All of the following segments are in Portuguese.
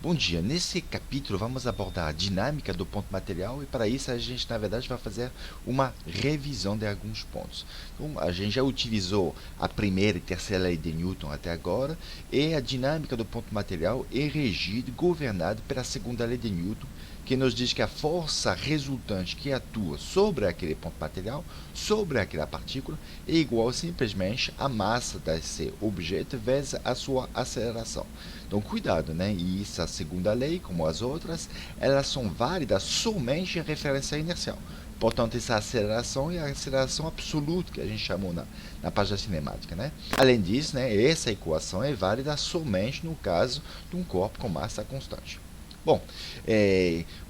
Bom dia, nesse capítulo vamos abordar a dinâmica do ponto material e para isso a gente na verdade vai fazer uma revisão de alguns pontos. Então, a gente já utilizou a primeira e terceira lei de Newton até agora e a dinâmica do ponto material é regida e governada pela segunda lei de Newton, que nos diz que a força resultante que atua sobre aquele ponto material, sobre aquela partícula, é igual simplesmente à massa desse objeto vezes a sua aceleração. Então, cuidado, né? E essa segunda lei, como as outras, elas são válidas somente em referência inercial. Portanto, essa aceleração é a aceleração absoluta que a gente chamou na página cinemática, né? Além disso, né, essa equação é válida somente no caso de um corpo com massa constante. Bom,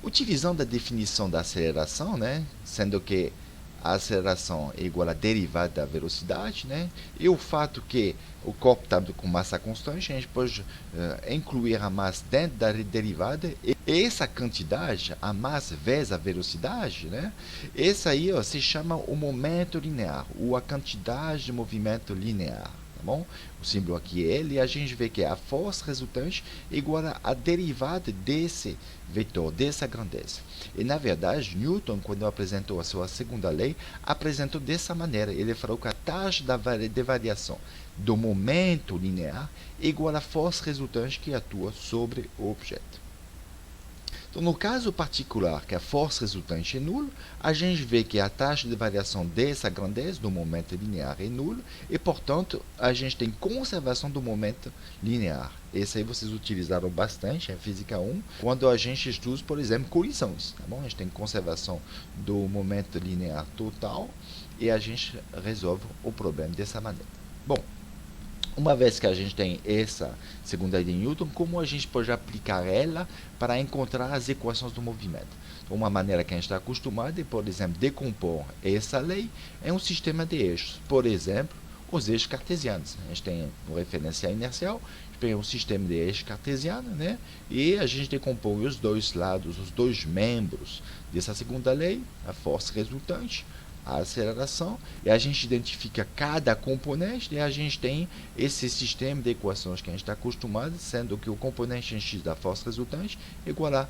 utilizando a definição da aceleração, né, sendo que a aceleração é igual à derivada da velocidade, né, e o fato que o corpo está com massa constante, a gente pode incluir a massa dentro da derivada, e essa quantidade, a massa vezes a velocidade, né, esse aí se chama o momento linear, ou a quantidade de movimento linear. Bom, o símbolo aqui é L e a gente vê que a força resultante é igual à derivada desse vetor, dessa grandeza. E, na verdade, Newton, quando apresentou a sua segunda lei, apresentou dessa maneira. Ele falou que a taxa de variação do momento linear é igual à força resultante que atua sobre o objeto. Então, no caso particular, que a força resultante é nula, a gente vê que a taxa de variação dessa grandeza do momento linear é nula e, portanto, a gente tem conservação do momento linear. Esse aí vocês utilizaram bastante em Física 1, quando a gente estuda, por exemplo, colisões. Tá bom? A gente tem conservação do momento linear total e a gente resolve o problema dessa maneira. Bom, uma vez que a gente tem essa segunda lei de Newton, como a gente pode aplicar ela para encontrar as equações do movimento? Então, uma maneira que a gente está acostumado é, por exemplo, decompor essa lei em um sistema de eixos. Por exemplo, os eixos cartesianos. A gente tem uma referência inercial, a gente tem um sistema de eixos cartesiano, né? E a gente decompõe os dois lados, os dois membros dessa segunda lei, a força resultante, a aceleração, e a gente identifica cada componente e a gente tem esse sistema de equações que a gente está acostumado, sendo que o componente em x da força resultante é igual a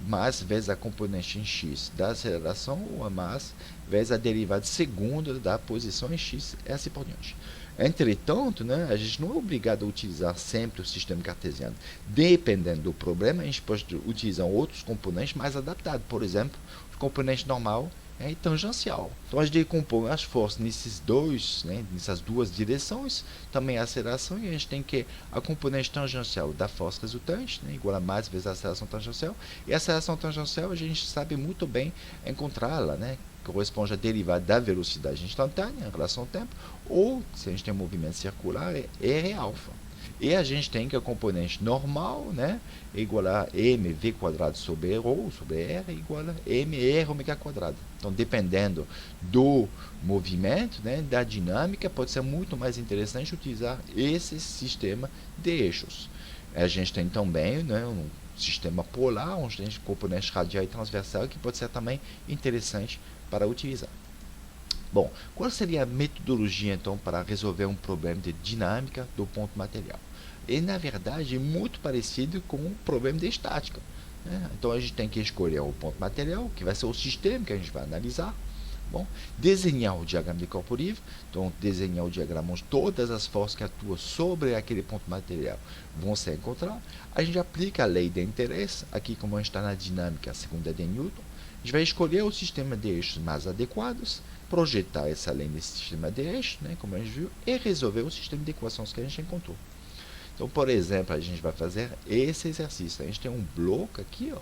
massa vezes a componente em x da aceleração, ou a massa vezes a derivada segunda da posição em x, e assim por diante. Entretanto, né, a gente não é obrigado a utilizar sempre o sistema cartesiano. Dependendo do problema, a gente pode utilizar outros componentes mais adaptados. Por exemplo, o componente normal e tangencial. Então, a gente decompõe as forças nessas duas direções, também a aceleração, e a gente tem que a componente tangencial da força resultante, né, igual a mais vezes a aceleração tangencial, e a aceleração tangencial a gente sabe muito bem encontrá-la, né, corresponde à derivada da velocidade instantânea em relação ao tempo, ou, se a gente tem um movimento circular, é R alfa. E a gente tem que a componente normal, né, é igual a mv quadrado sobre ρ, sobre r, igual a mr ômega quadrado. Então, dependendo do movimento, né, da dinâmica, pode ser muito mais interessante utilizar esse sistema de eixos. A gente tem também, né, um sistema polar, onde tem componente radial e transversal, que pode ser também interessante para utilizar. Bom, qual seria a metodologia, então, para resolver um problema de dinâmica do ponto material? E, na verdade, é muito parecido com o problema de estática, né? Então, a gente tem que escolher o ponto material, que vai ser o sistema que a gente vai analisar. Bom, desenhar o diagrama de corpo livre. Então, desenhar o diagrama onde todas as forças que atuam sobre aquele ponto material vão ser encontradas. A gente aplica a lei de interesse, aqui como a gente está na dinâmica, a segunda de Newton. A gente vai escolher o sistema de eixos mais adequados, projetar essa lei nesse sistema de eixos, né, como a gente viu, e resolver o sistema de equações que a gente encontrou. Então, por exemplo, a gente vai fazer esse exercício. A gente tem um bloco aqui, ó,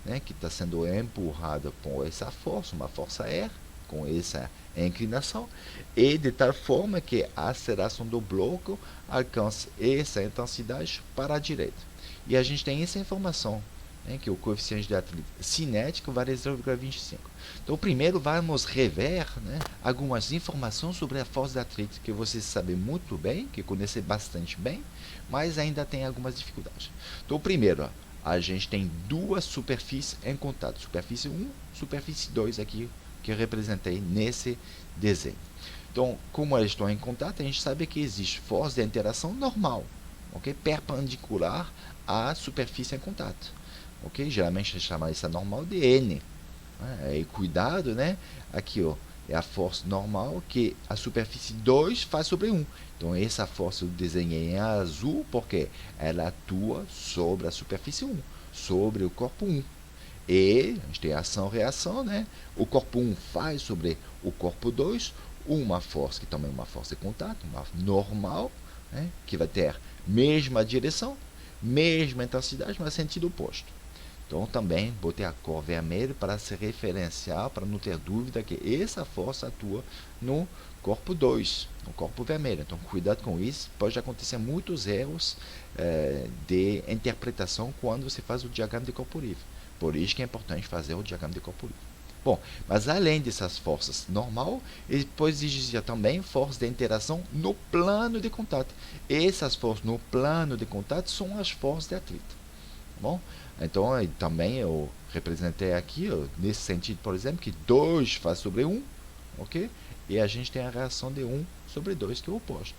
né, que está sendo empurrado por essa força, uma força R, com essa inclinação, e de tal forma que a aceleração do bloco alcança essa intensidade para a direita. E a gente tem essa informação, né, que o coeficiente de atrito cinético vale 0,25. Então, primeiro vamos rever, né, algumas informações sobre a força de atrito que vocês sabem muito bem, que conhecem bastante bem, mas ainda tem algumas dificuldades. Então, primeiro, ó, a gente tem duas superfícies em contato, superfície 1, superfície 2 aqui, que eu representei nesse desenho. Então, como elas estão em contato, a gente sabe que existe força de interação normal, okay? Perpendicular à superfície em contato. Ok? Geralmente a gente chama isso normal de N. E cuidado, né? Aqui, ó, é a força normal que a superfície 2 faz sobre 1. Então, essa força eu desenhei em azul porque ela atua sobre a superfície 1, sobre o corpo 1. E a gente tem ação-reação, né? O corpo 1 faz sobre o corpo 2 uma força, que também é uma força de contato, uma normal, né? Que vai ter mesma direção, mesma intensidade, mas sentido oposto. Então, também botei a cor vermelha para se referenciar, para não ter dúvida que essa força atua no corpo 2, no corpo vermelho. Então, cuidado com isso. Pode acontecer muitos erros de interpretação quando você faz o diagrama de corpo livre. Por isso que é importante fazer o diagrama de corpo livre. Bom, mas além dessas forças normal, depois existia também forças de interação no plano de contato. Essas forças no plano de contato são as forças de atrito. Bom, então também eu representei aqui, ó, nesse sentido, por exemplo, que 2 faz sobre 1, ok? E a gente tem a reação de 1 sobre 2, que é o oposto.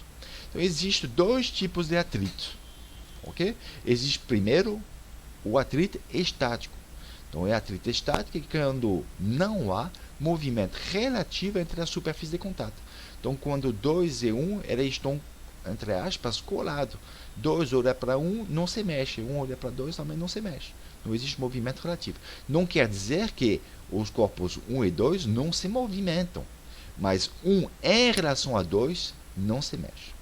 Então, existem dois tipos de atrito, ok? Existe primeiro o atrito estático. Então, é atrito estático quando não há movimento relativo entre as superfícies de contato. Então, quando 2 e 1, eles estão, entre aspas, colados. 2 olha para 1, não se mexe. 1 olha para 2, também não se mexe. Não existe movimento relativo. Não quer dizer que os corpos 1 e 2 não se movimentam. Mas 1 em relação a 2 não se mexe.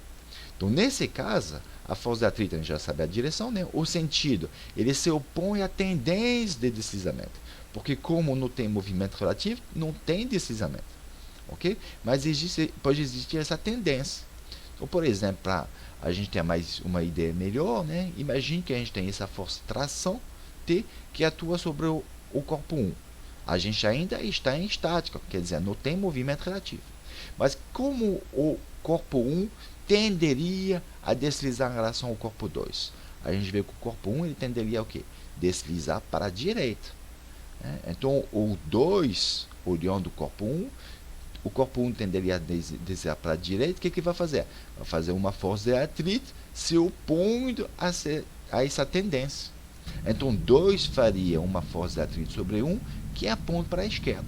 Então, nesse caso, a força de atrito, a gente já sabe a direção, né? O sentido, ele se opõe à tendência de deslizamento. Porque como não tem movimento relativo, não tem deslizamento. Ok? Mas pode existir essa tendência. Então, por exemplo, para a gente ter mais uma ideia melhor, né? Imagine que a gente tem essa força de tração T que atua sobre o corpo 1. A gente ainda está em estática, quer dizer, não tem movimento relativo. Mas como o corpo 1 tenderia a deslizar em relação ao corpo 2? A gente vê que o corpo 1 ele tenderia a o quê? Deslizar para a direita. Né? Então, o 2, olhando o corpo 1, o corpo 1 tenderia a deslizar para a direita. O que vai fazer? Vai fazer uma força de atrito se opondo a essa tendência. Então, 2 faria uma força de atrito sobre 1 que aponta para a esquerda.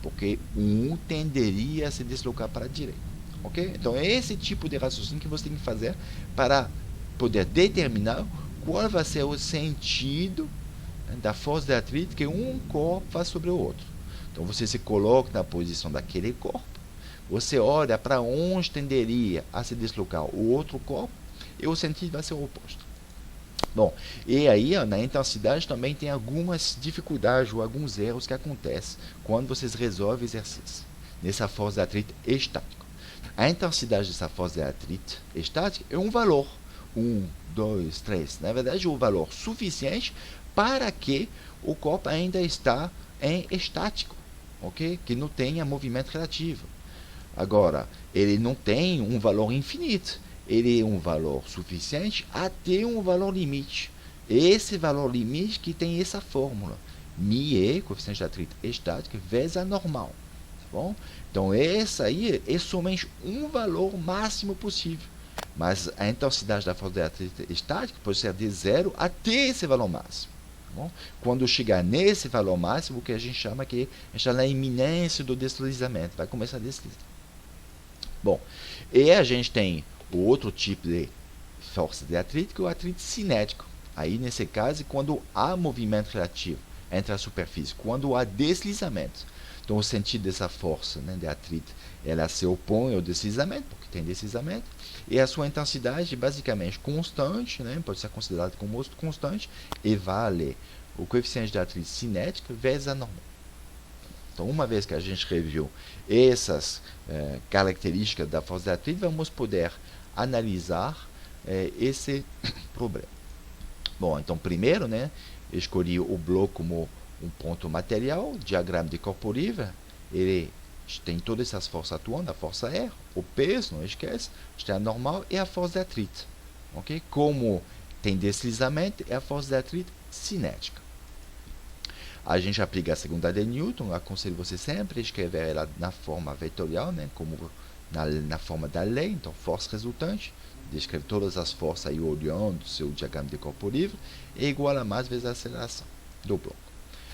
Porque 1 tenderia a se deslocar para a direita. Okay? Então, é esse tipo de raciocínio que você tem que fazer para poder determinar qual vai ser o sentido da força de atrito que um corpo faz sobre o outro. Então, você se coloca na posição daquele corpo, você olha para onde tenderia a se deslocar o outro corpo e o sentido vai ser o oposto. Bom, e aí na intensidade também tem algumas dificuldades ou alguns erros que acontecem quando vocês resolvem o exercício nessa força de atrito estático. A intensidade dessa força de atrito estática é um valor, 1, 2, 3, na verdade é um valor suficiente para que o corpo ainda está em estático, ok? Que não tenha movimento relativo. Agora, ele não tem um valor infinito, ele é um valor suficiente até um valor limite. Esse valor limite que tem essa fórmula, μe, coeficiente de atrito estático, vezes a normal. Bom? Então, essa aí é somente um valor máximo possível. Mas a intensidade da força de atrito estática pode ser de 0 até esse valor máximo. Bom? Quando chegar nesse valor máximo, o que a gente chama que a gente está na iminência do deslizamento. Vai começar a deslizar. Bom, e a gente tem o outro tipo de força de atrito, que é o atrito cinético. Aí, nesse caso, quando há movimento relativo entre a superfície, quando há deslizamento. Então, o sentido dessa força, né, de atrito, ela se opõe ao deslizamento, porque tem deslizamento, e a sua intensidade basicamente constante, né, pode ser considerada como constante, e vale o coeficiente de atrito cinético vezes a normal. Então, uma vez que a gente reviu essas características da força de atrito, vamos poder analisar esse problema. Bom, então, primeiro, né, escolhi o bloco como um ponto material, diagrama de corpo livre, ele tem todas essas forças atuando, a força R, o peso, não esquece, está a normal e a força de atrito. Okay? Como tem deslizamento, é a força de atrito cinética. A gente aplica a segunda lei de Newton, aconselho você sempre a escrever ela na forma vetorial, né, como na forma da lei, então força resultante descreve todas as forças aí olhando o seu diagrama de corpo livre, é igual a mais vezes a aceleração do bloco.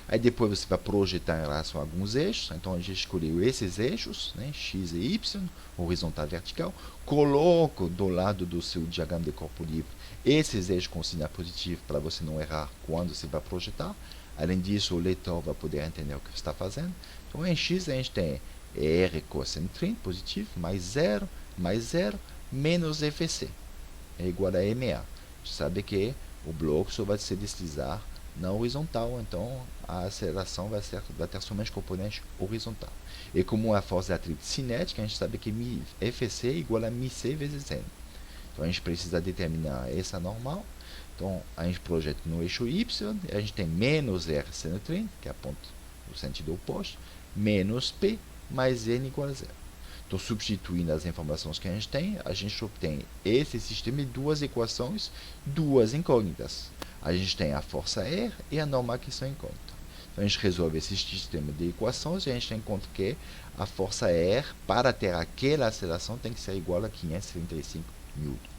Aí depois você vai projetar em relação a alguns eixos. Então a gente escolheu esses eixos, né, x e y, horizontal e vertical. Coloco do lado do seu diagrama de corpo livre esses eixos com sinal positivo para você não errar quando você vai projetar. Além disso, o leitor vai poder entender o que você está fazendo. Então em x a gente tem r cosseno 30 positivo, mais 0, menos fc, é igual a ma. Você sabe que o bloco só vai se deslizar na horizontal, então a aceleração vai ter somente componente horizontal. E como a força de atrito cinética, a gente sabe que Fc é igual a μc vezes n. Então a gente precisa determinar essa normal. Então a gente projeta no eixo y, a gente tem menos r seno 30, que aponta no sentido oposto, menos p mais n igual a zero. Então, substituindo as informações que a gente obtém esse sistema de duas equações, duas incógnitas. A gente tem a força R e a normal que são incógnitas. Então, a gente resolve esse sistema de equações e a gente encontra que a força R, para ter aquela aceleração, tem que ser igual a 535 Newton.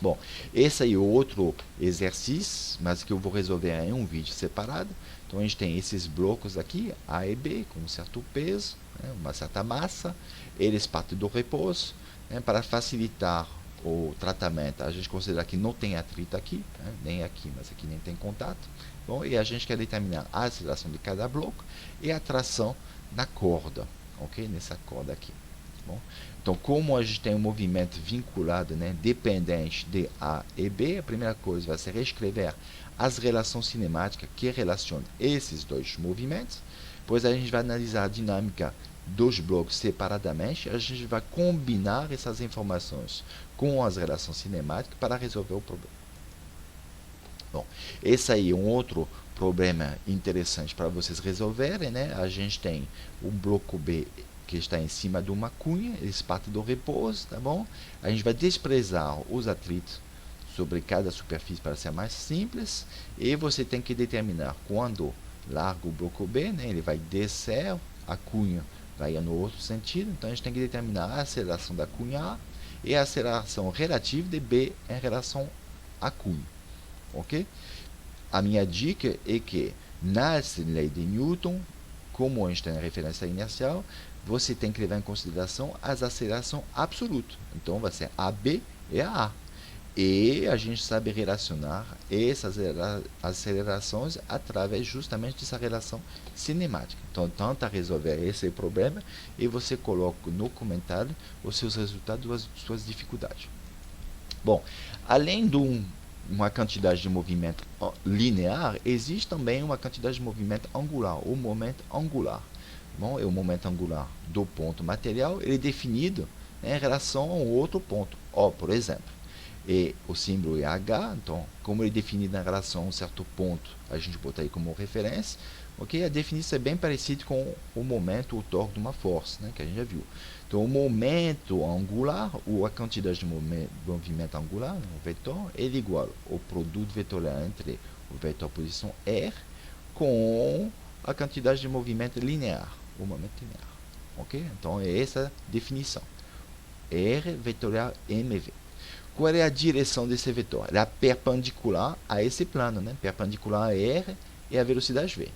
Bom, esse aí é outro exercício, mas que eu vou resolver em um vídeo separado. Então, a gente tem esses blocos aqui, A e B, com um certo peso, né, uma certa massa. Eles partem do repouso. Né, para facilitar o tratamento, a gente considera que não tem atrito aqui, né, nem aqui, mas aqui nem tem contato. Bom, e a gente quer determinar a aceleração de cada bloco e a tração na corda, ok? Nessa corda aqui. Bom, então, como a gente tem um movimento vinculado, né, dependente de A e B, a primeira coisa vai ser reescrever as relações cinemáticas que relacionam esses dois movimentos. Depois a gente vai analisar a dinâmica dos blocos separadamente. A gente vai combinar essas informações com as relações cinemáticas para resolver o problema. Bom, esse aí é um outro problema interessante para vocês resolverem, né? A gente tem um bloco B que está em cima de uma cunha, eles partem do repouso, tá bom? A gente vai desprezar os atritos sobre cada superfície para ser mais simples, e você tem que determinar quando larga o bloco B, né? Ele vai descer, a cunha vai no outro sentido, então a gente tem que determinar a aceleração da cunha A e a aceleração relativa de B em relação à cunha, ok? A minha dica é que na lei de Newton, como a gente tem a referência inercial, você tem que levar em consideração as acelerações absolutas. Então, vai ser AB e a A. E a gente sabe relacionar essas acelerações através justamente dessa relação cinemática. Então, tenta resolver esse problema e você coloca no comentário os seus resultados, as suas dificuldades. Bom, além de uma quantidade de movimento linear, existe também uma quantidade de movimento angular, o momento angular. Bom, é o momento angular do ponto material, ele é definido, né, em relação a um outro ponto. Ó, por exemplo, e o símbolo é H, então, como ele é definido em relação a um certo ponto, a gente bota aí como referência, ok? A definição é bem parecida com o momento, o torque de uma força, né, que a gente já viu. Então, o momento angular, ou a quantidade de movimento angular, o vetor, ele é igual ao produto vetorial entre o vetor posição R com a quantidade de movimento linear, o momento linear, ok? Então, é essa a definição. R vetorial mv. Qual é a direção desse vetor? Ela é perpendicular a esse plano, né? Perpendicular a R e a velocidade v.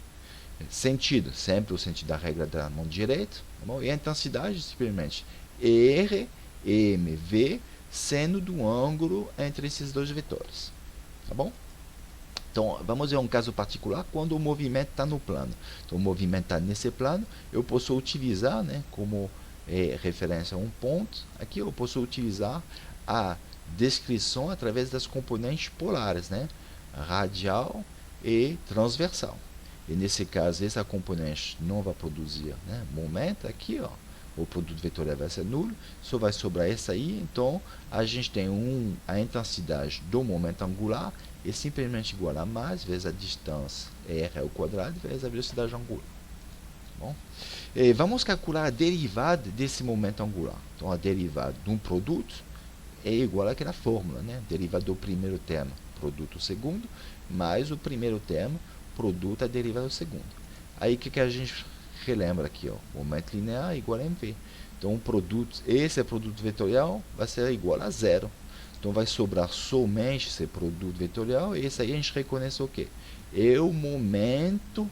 Sentido, sempre o sentido da regra da mão direita. Tá bom? E a intensidade, simplesmente R, mv, seno do ângulo entre esses dois vetores. Tá bom? Então, vamos ver um caso particular quando o movimento está no plano. Então, o movimento está nesse plano, eu posso utilizar, né, como referência a um ponto. Aqui eu posso utilizar a descrição através das componentes polares, né? Radial e transversal. E nesse caso, essa componente não vai produzir, né, momento aqui, ó. O produto vetorial vai ser nulo, só vai sobrar essa aí. Então, a gente tem a intensidade do momento angular é simplesmente igual a mais vezes a distância r ao quadrado vezes a velocidade angular. Bom, e vamos calcular a derivada desse momento angular. Então, a derivada de um produto é igual àquela fórmula, né? Derivada do primeiro termo, produto segundo, mais o primeiro termo, produto a derivada do segundo. Aí, o que a gente relembra aqui? Ó, momento linear é igual a mv. Então, esse produto vetorial vai ser igual a zero. Então vai sobrar somente esse produto vetorial, e esse aí a gente reconhece o quê? É o momento,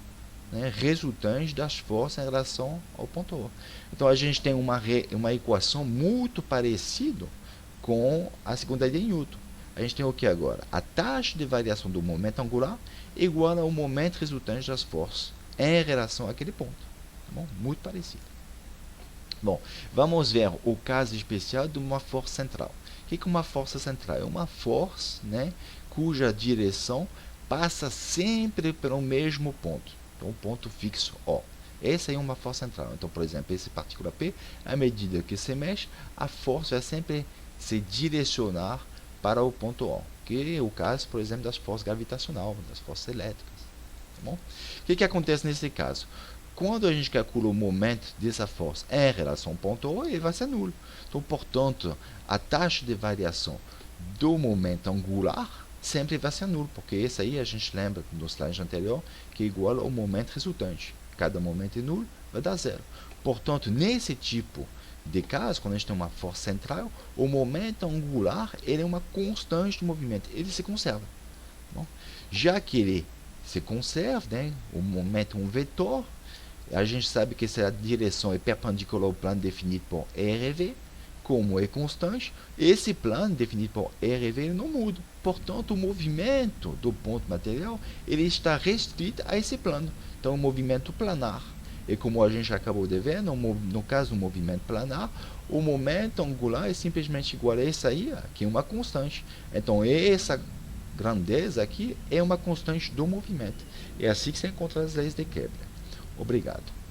né, resultante das forças em relação ao ponto O. Então a gente tem uma equação muito parecida com a segunda lei de Newton. A gente tem o que agora? A taxa de variação do momento angular igual ao momento resultante das forças em relação àquele ponto. Tá bom? Muito parecido. Bom, vamos ver o caso especial de uma força central. O que é uma força central? É uma força, né, cuja direção passa sempre pelo mesmo ponto. Então, ponto fixo O. Essa é uma força central. Então, por exemplo, essa partícula P, à medida que se mexe, a força vai sempre se direcionar para o ponto O, que é o caso, por exemplo, das forças gravitacionais, das forças elétricas. Tá bom? O que acontece nesse caso? Quando a gente calcula o momento dessa força em relação ao ponto O, ele vai ser nulo. Então, portanto, a taxa de variação do momento angular sempre vai ser nulo, porque esse aí a gente lembra no slide anterior que é igual ao momento resultante. Cada momento é nulo, vai dar zero. Portanto, nesse tipo de caso, quando a gente tem uma força central, o momento angular ele é uma constante do movimento, ele se conserva. Bom, já que ele se conserva, né, o momento é um vetor, a gente sabe que essa direção é perpendicular ao plano definido por RV, como é constante, esse plano definido por RV não muda. Portanto, o movimento do ponto material ele está restrito a esse plano. Então, o movimento planar. E como a gente acabou de ver, no caso do movimento planar, o momento angular é simplesmente igual a essa aí, que é uma constante. Então, essa grandeza aqui é uma constante do movimento. É assim que se encontra as leis de Kepler. Obrigado.